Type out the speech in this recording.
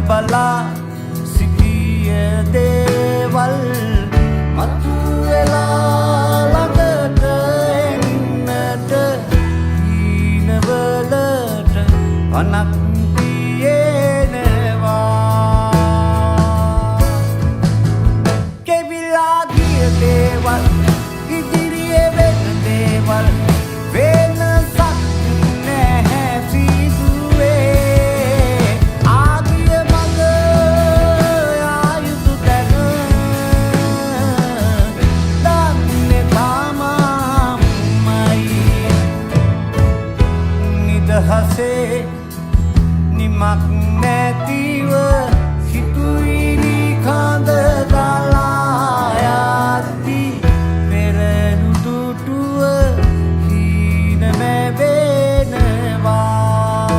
බලා සිටිය දේවල් මතු වෙලා ළඟට එන්නට හීනවලට පනක් තියෙනවා කෙවිලා ගිය දේවල් ඉදිරියේ වෙන දේවල් වෙනසක් නැහැ සිදුවේ ආගිය මඟ ආයුතු තැන දන්නේ තමමයි නිදහසේ නිමක් නැතිව සිතුවිලි කඳ ගලා